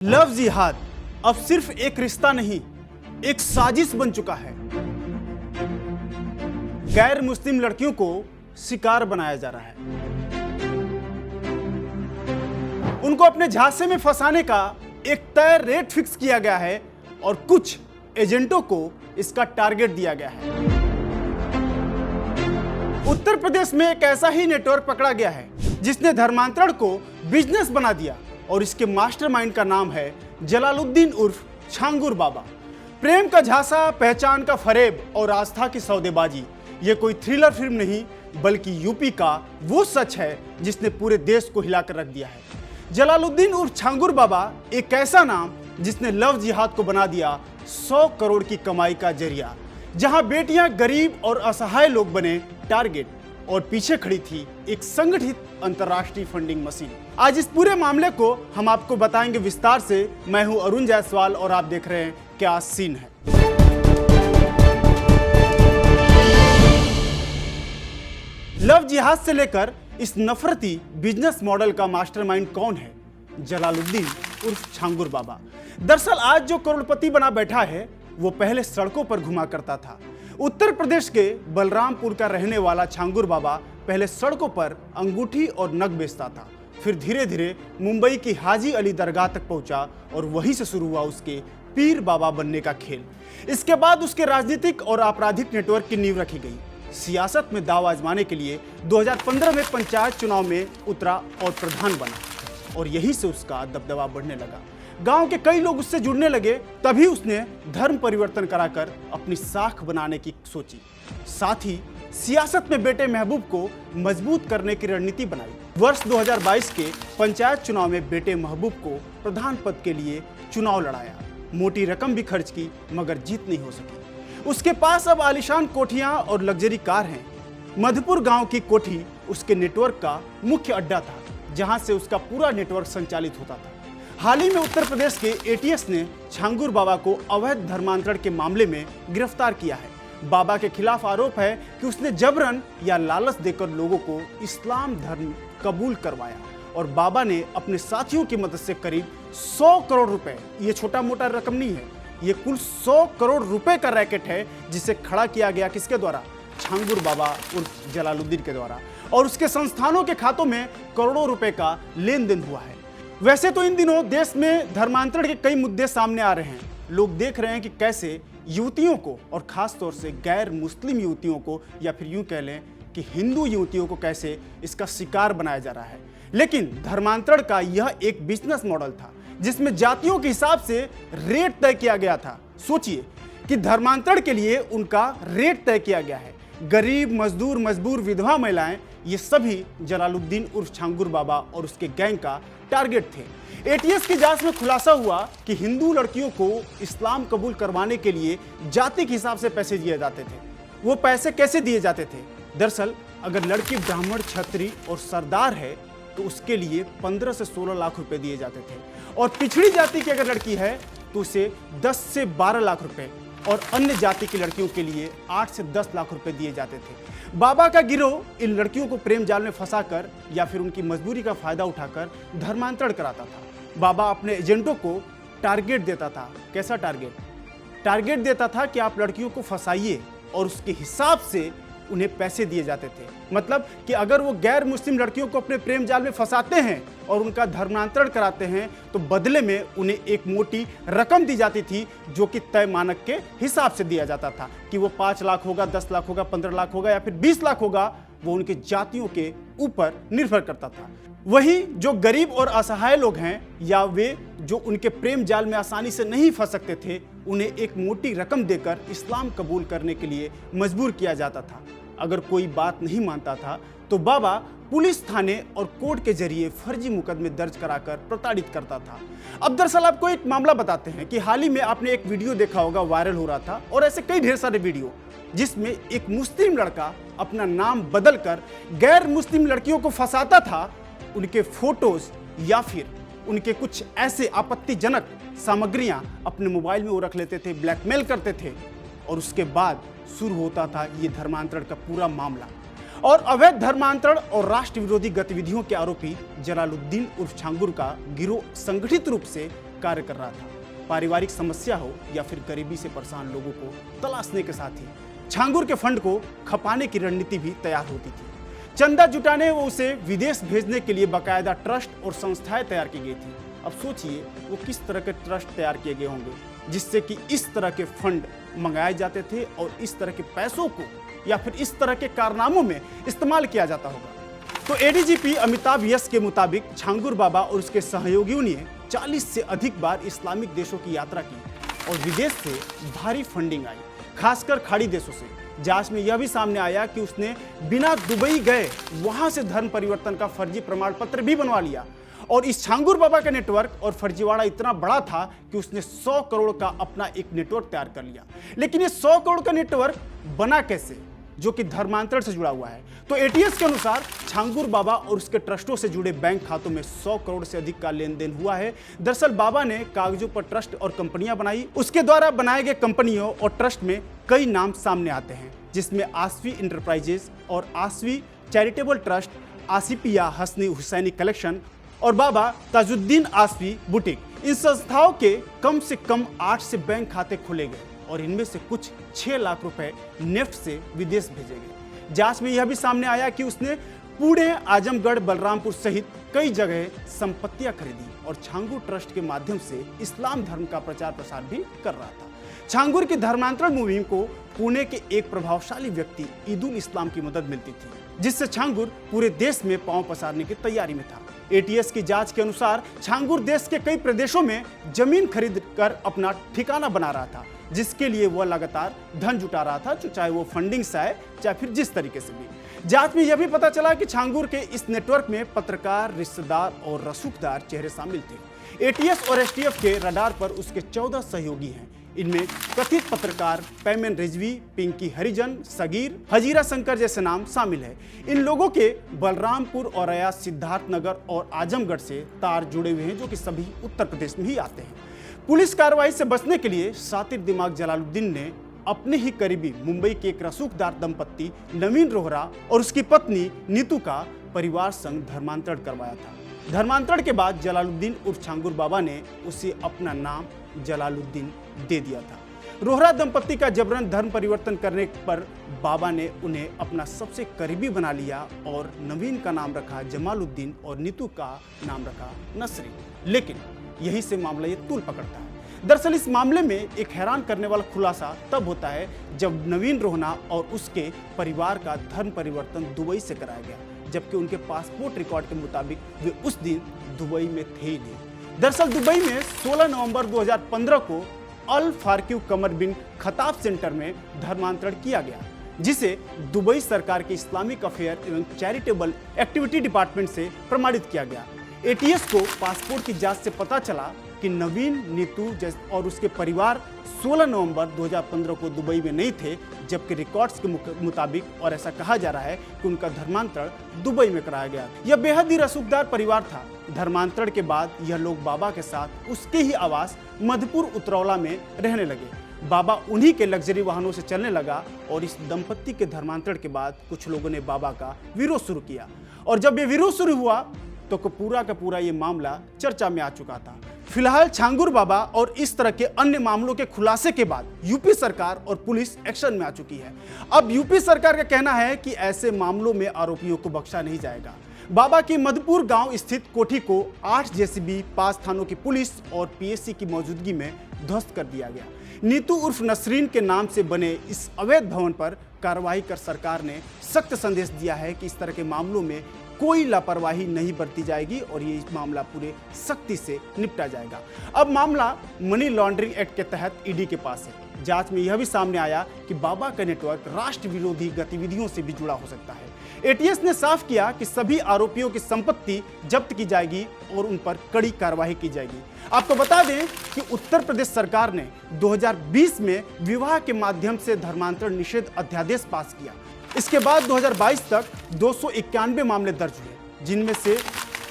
Love जिहाद अब सिर्फ एक रिश्ता नहीं, एक साजिश बन चुका है। गैर मुस्लिम लड़कियों को शिकार बनाया जा रहा है। उनको अपने झांसे में फंसाने का एक तय रेट फिक्स किया गया है और कुछ एजेंटों को इसका टारगेट दिया गया है। उत्तर प्रदेश में एक ऐसा ही नेटवर्क पकड़ा गया है जिसने धर्मांतरण को बिजनेस बना दिया और इसके मास्टरमाइंड का नाम है जलालुद्दीन उर्फ छांगुर बाबा। प्रेम का झांसा, पहचान का फरेब और आस्था की सौदेबाजी, ये कोई थ्रिलर फिल्म नहीं बल्कि यूपी का वो सच है जिसने पूरे देश को हिलाकर रख दिया है। जलालुद्दीन उर्फ छांगुर बाबा एक ऐसा नाम जिसने लव जिहाद को बना दिया 100 करोड़ की कमाई का जरिया। जहां बेटियां गरीब और असहाय लोग बने टारगेट और पीछे खड़ी थी एक संगठित अंतर्राष्ट्रीय फंडिंग मशीन। आज इस पूरे मामले को हम आपको बताएंगे विस्तार से। मैं हूं अरुण जायसवाल और आप देख रहे हैं क्या सीन है। लव जिहाद से लेकर इस नफरती बिजनेस मॉडल का मास्टरमाइंड कौन है? जलालुद्दीन उर्फ छांगुर बाबा। दरअसल आज जो करोड़पति बना बैठा है वो पहले सड़कों पर घुमा करता था। उत्तर प्रदेश के बलरामपुर का रहने वाला छांगुर बाबा पहले सड़कों पर अंगूठी और नग बेचता था। फिर धीरे धीरे मुंबई की हाजी अली दरगाह तक पहुंचा और वहीं से शुरू हुआ उसके पीर बाबा बनने का खेल। इसके बाद उसके राजनीतिक और आपराधिक नेटवर्क की नींव रखी गई। सियासत में दाव आजमाने के लिए 2015 में पंचायत चुनाव में उतरा और प्रधान बना और यहीं से उसका दबदबा बढ़ने लगा। गांव के कई लोग उससे जुड़ने लगे। तभी उसने धर्म परिवर्तन कराकर अपनी साख बनाने की सोची। साथ ही सियासत में बेटे महबूब को मजबूत करने की रणनीति बनाई। वर्ष 2022 के पंचायत चुनाव में बेटे महबूब को प्रधान पद के लिए चुनाव लड़ाया। मोटी रकम भी खर्च की मगर जीत नहीं हो सकी। उसके पास अब आलीशान कोठियां और लग्जरी कार हैं। मधुपुर गांव की कोठी उसके नेटवर्क का मुख्य अड्डा था जहां से उसका पूरा नेटवर्क संचालित होता था। हाल ही में उत्तर प्रदेश के एटीएस ने छांगुर बाबा को अवैध धर्मांतरण के मामले में गिरफ्तार किया है। बाबा के खिलाफ आरोप है कि उसने जबरन या लालच देकर लोगों को इस्लाम धर्म कबूल करवाया और बाबा ने अपने साथियों की मदद से करीब 100 करोड़ रुपए, ये छोटा मोटा रकम नहीं है, ये कुल 100 करोड़ रुपए का रैकेट है जिसे खड़ा किया गया किसके द्वारा? छांगुर बाबा उर्फ जलालुद्दीन के द्वारा। और उसके संस्थानों के खातों में करोड़ों रुपए का लेन देन हुआ है। वैसे तो इन दिनों देश में धर्मांतरण के कई मुद्दे सामने आ रहे हैं। लोग देख रहे हैं कि कैसे युवतियों को और खास तौर से गैर मुस्लिम युवतियों को या फिर यूं कह लें कि हिंदू युवतियों को कैसे इसका शिकार बनाया जा रहा है। लेकिन धर्मांतरण का यह एक बिजनेस मॉडल था जिसमें जातियों के हिसाब से रेट तय किया गया था। सोचिए कि धर्मांतरण के लिए उनका रेट तय किया गया है। गरीब, मजदूर, मजबूर, विधवा महिलाएं, ये सभी जलालुद्दीन उर्फ छांगुर बाबा और उसके गैंग का टारगेट थे। एटीएस की जांच में खुलासा हुआ कि हिंदू लड़कियों को इस्लाम कबूल करवाने के लिए जाति के हिसाब से पैसे दिए जाते थे। वो पैसे कैसे दिए जाते थे? दरअसल अगर लड़की ब्राह्मण, क्षत्रिय और सरदार है तो उसके लिए 15 से 16 लाख रुपए दिए जाते थे और पिछड़ी जाति की अगर लड़की है तो उसे 10 से 12 लाख रुपए और अन्य जाति की लड़कियों के लिए 8 से 10 लाख रुपए दिए जाते थे। बाबा का गिरोह इन लड़कियों को प्रेम जाल में फंसाकर या फिर उनकी मजबूरी का फायदा उठाकर धर्मांतरण कराता था। बाबा अपने एजेंटों को टारगेट देता था। कैसा टारगेट? टारगेट देता था कि आप लड़कियों को फंसाइए और उसके हिसाब से उन्हें पैसे दिए जाते थे। मतलब कि अगर वो गैर मुस्लिम लड़कियों को अपने प्रेम जाल में फंसाते हैं और उनका धर्मांतरण कराते हैं तो बदले में उन्हें एक मोटी रकम दी जाती थी जो कि तय मानक के हिसाब से दिया जाता था कि वो 5 लाख होगा, 10 लाख होगा, 15 लाख होगा या फिर 20 लाख होगा। वो उनके जातियों के ऊपर निर्भर करता था। वही जो गरीब और असहाय लोग हैं या वे जो उनके प्रेम जाल में आसानी से नहीं फंस सकते थे, उन्हें एक मोटी रकम देकर इस्लाम कबूल करने के लिए मजबूर किया जाता था। अगर कोई बात नहीं मानता था तो बाबा पुलिस थाने और कोर्ट के जरिए फर्जी मुकदमे दर्ज कराकर प्रताड़ित करता था। अब दरअसल आपको एक मामला बताते हैं कि हाल ही में आपने एक वीडियो देखा होगा, वायरल हो रहा था और ऐसे कई ढेर सारे वीडियो जिसमें एक मुस्लिम लड़का अपना नाम बदलकर गैर मुस्लिम लड़कियों को फंसाता था। उनके फोटोज या फिर उनके कुछ ऐसे आपत्तिजनक सामग्रियां अपने मोबाइल में वो रख लेते थे, ब्लैकमेल करते थे और उसके बाद शुरू होता था ये धर्मांतरण का पूरा मामला। और अवैध धर्मांतरण और राष्ट्र विरोधी गतिविधियों के आरोपी जलालुद्दीन उर्फ छांगुर का गिरोह संगठित रूप से कार्य कर रहा था। पारिवारिक समस्या हो या फिर गरीबी से परेशान लोगों को तलाशने के साथ ही छांगुर के फंड को खपाने की रणनीति भी तैयार होती थी। चंदा जुटाने व उसे विदेश भेजने के लिए बाकायदा ट्रस्ट और संस्थाएं तैयार की गई थी। अब सोचिए वो किस तरह के ट्रस्ट तैयार किए गए होंगे जिससे कि इस तरह के फंड मंगाए जाते थे और इस तरह के पैसों को या फिर इस तरह के कारनामों में इस्तेमाल किया जाता होगा। तो एडीजीपी अमिताभ यश के मुताबिक छांगुर बाबा और उसके सहयोगियों ने 40 से अधिक बार इस्लामिक देशों की यात्रा की और विदेश से भारी फंडिंग आई, खासकर खाड़ी देशों से। जांच में यह भी सामने आया कि उसने बिना दुबई गए वहां से धर्म परिवर्तन का फर्जी प्रमाण पत्र भी बनवा लिया। और इस छांगुर बाबा का नेटवर्क और फर्जीवाड़ा इतना बड़ा था कि उसने 100 करोड़ का अपना एक नेटवर्क तैयार कर लिया। लेकिन ये 100 करोड़ का नेटवर्क बना कैसे, जो कि धर्मांतरण से जुड़ा हुआ है? तो एटीएस के अनुसार छांगुर बाबा और उसके ट्रस्टों से जुड़े बैंक खातों में 100 करोड़ से अधिक का लेन देन हुआ है। दरअसल बाबा ने कागजों पर ट्रस्ट और कंपनियां बनाई। उसके द्वारा बनाए गए कंपनियों और ट्रस्ट में कई नाम सामने आते हैं, जिसमें आसवी इंटरप्राइजेस और Aasvi charitable trust, Asifia Hasni Husaini collection और बाबा ताजुद्दीन आसवी बुटीक। इन संस्थाओं के कम से कम 8 से बैंक खाते खोले गए और इनमें से कुछ 6 लाख रुपए नेफ्ट से विदेश भेजे गए। जांच में यह भी सामने आया कि उसने पुणे, आजमगढ़, बलरामपुर सहित कई जगह संपत्तियां खरीदी और छांगुर ट्रस्ट के माध्यम से इस्लाम धर्म का प्रचार प्रसार भी कर रहा था। छांगुर की धर्मांतरण मुहिम को पुणे के एक प्रभावशाली व्यक्ति ईदुल इस्लाम की मदद मिलती थी, जिससे छांगुर पूरे देश में पांव पसारने की तैयारी में था। एटीएस की जांच के अनुसार छांगुर देश के कई प्रदेशों में जमीन खरीद कर अपना ठिकाना बना रहा था, जिसके लिए वह लगातार धन जुटा रहा था, चाहे वो फंडिंग से आए चाहे फिर जिस तरीके से भी। जांच में यह भी पता चला कि छांगुर के इस नेटवर्क में पत्रकार, रिश्तेदार और रसूखदार चेहरे शामिल थे। एटीएस और एसटीएफ के रडार पर उसके 14 सहयोगी हैं। इनमें कथित पत्रकार पैमन रिजवी, पिंकी हरिजन, सगीर, हजीरा शंकर जैसे नाम शामिल है। इन लोगों के बलरामपुर, औरैया, सिद्धार्थनगर और आजमगढ़ से तार जुड़े हुए हैं, जो कि सभी उत्तर प्रदेश में ही आते हैं। पुलिस कार्रवाई से बचने के लिए शातिर दिमाग जलालुद्दीन ने अपने ही करीबी मुंबई के एक रसूखदार दंपत्ति नवीन रोहरा और उसकी पत्नी नीतू का परिवार संग धर्मांतरण करवाया था। धर्मांतरण के बाद जलालुद्दीन उर्फ छांगुर बाबा ने उसे अपना नाम जलालुद्दीन दे दिया था। रोहरा दंपत्ति का जबरन धर्म परिवर्तन करने पर बाबा ने उन्हें अपना सबसे करीबी बना लिया और नवीन का नाम रखा जमालुद्दीन और नीतू का नाम रखा नसरी। लेकिन यहीं से मामला ये तूल पकड़ता है। दरअसल इस मामले में एक हैरान करने वाला खुलासा तब होता है जब नवीन रोहना और उसके परिवार का धर्म परिवर्तन दुबई से कराया गया, जबकि उनके पासपोर्ट रिकॉर्ड के मुताबिक वे उस दिन दुबई में थे ही नहीं। दरअसल दुबई में 16 नवंबर 2015 को अल फारक्यू कमर बिन खताब सेंटर में धर्मांतरण किया गया, जिसे दुबई सरकार के इस्लामिक अफेयर एवं चैरिटेबल एक्टिविटी डिपार्टमेंट से प्रमाणित किया गया। एटीएस को पासपोर्ट की जांच से पता चला कि नवीन, नीतू और उसके परिवार 16 नवंबर 2015 को दुबई में नहीं थे, जबकि रिकॉर्ड्स के मुताबिक और ऐसा कहा जा रहा है कि उनका धर्मांतरण दुबई में कराया गया। यह बेहद ही रसूखदार परिवार था। धर्मांतरण के बाद यह लोग बाबा के साथ उसके ही आवास मधुपुर उतरौला में रहने लगे। बाबा उन्हीं के लग्जरी वाहनों से चलने लगा और इस दंपत्ति के धर्मांतरण के बाद कुछ लोगों ने बाबा का विरोध शुरू किया और जब ये विरोध शुरू हुआ तो पूरा का पूरा ये मामला चर्चा में आ चुका था। फिलहाल छांगुर बाबा और इस तरह के अन्य मामलों के खुलासे के बाद यूपी सरकार और पुलिस एक्शन में आ चुकी है। अब यूपी सरकार का कहना है कि ऐसे मामलों में आरोपियों को बख्शा नहीं जाएगा। बाबा की मधुपुर गांव स्थित कोठी को 8 जेसीबी, 5 थानों की पुलिस और पीएससी की मौजूदगी में ध्वस्त कर दिया गया। नीतू उर्फ नसरीन के नाम से बने इस अवैध भवन पर कार्रवाई कर सरकार ने सख्त संदेश दिया है कि इस तरह के मामलों में कोई लापरवाही नहीं बरती जाएगी और ये मामला पूरे सख्ती से निपटा जाएगा। अब मामला मनी लॉन्ड्रिंग एक्ट के तहत ईडी के पास है। जांच में यह भी सामने आया कि बाबा का नेटवर्क राष्ट्र विरोधी गतिविधियों से भी जुड़ा हो सकता है। एटीएस ने साफ किया कि सभी आरोपियों की संपत्ति जब्त की जाएगी और उन पर कड़ी कार्रवाई की जाएगी। आपको बता दें कि उत्तर प्रदेश सरकार ने 2020 में विवाह के माध्यम से धर्मांतरण निषेध अध्यादेश पास किया। इसके बाद 2022 तक 291 मामले दर्ज हुए, जिनमें से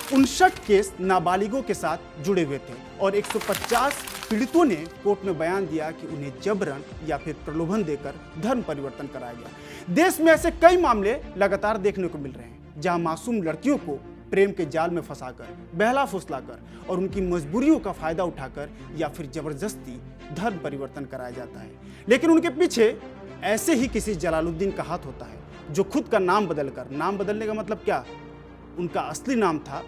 59 केस नाबालिगों के साथ जुड़े हुए थे और 150 पीड़ितों ने कोर्ट में बयान दिया कि उन्हें जबरन या फिर प्रलोभन देकर धर्म परिवर्तन कराया गया। देश में ऐसे कई मामले लगातार देखने को मिल रहे हैं, जहां मासूम लड़कियों को प्रेम के जाल में फंसाकर, बहला फुसलाकर और उनकी मजबूरियों का फायदा उठाकर या फिर जबरदस्ती धर्म परिवर्तन कराया जाता है। लेकिन उनके पीछे ऐसे ही किसी जलालुद्दीन का हाथ होता है जो खुद का नाम बदलकर, नाम बदलने का मतलब क्या, उनका असली नाम था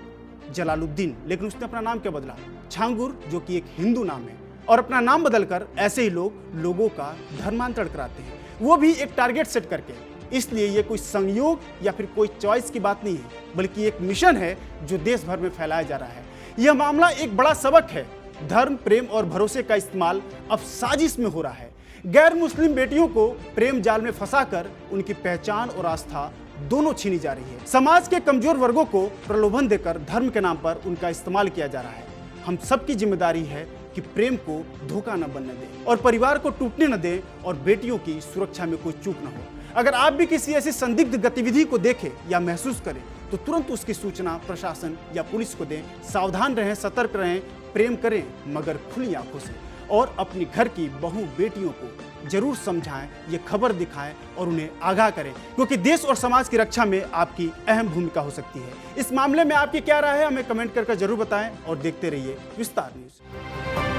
जलालुद्दीन, लेकिन उसने अपना नाम क्या बदला, छांगुर, जो कि एक हिंदू नाम है। और अपना नाम बदलकर ऐसे ही लोगों का धर्मांतरण कराते हैं, वो भी एक टारगेट सेट करके। इसलिए ये कोई संयोग या फिर कोई चॉइस की बात नहीं है, बल्कि एक मिशन है जो देश भर में फैलाया जा रहा है। यह मामला एक बड़ा सबक है। धर्म, प्रेम और भरोसे का इस्तेमाल अब साजिश में हो रहा है। गैर मुस्लिम बेटियों को प्रेम जाल में फंसाकर उनकी पहचान और आस्था दोनों छीनी जा रही है। समाज के कमजोर वर्गों को प्रलोभन देकर धर्म के नाम पर उनका इस्तेमाल किया जा रहा है। हम सबकी जिम्मेदारी है कि प्रेम को धोखा न बनने दें और परिवार को टूटने न दें और बेटियों की सुरक्षा में कोई चूक न हो। अगर आप भी किसी ऐसी संदिग्ध गतिविधि को देखें या महसूस करें तो तुरंत उसकी सूचना प्रशासन या पुलिस को दें। सावधान रहें, सतर्क रहें, प्रेम करें मगर खुली आंखों से, और अपनी घर की बहू बेटियों को जरूर समझाएं, ये खबर दिखाएं और उन्हें आगाह करें, क्योंकि देश और समाज की रक्षा में आपकी अहम भूमिका हो सकती है। इस मामले में आपकी क्या राय है, हमें कमेंट करके जरूर बताएं और देखते रहिए विस्तार न्यूज।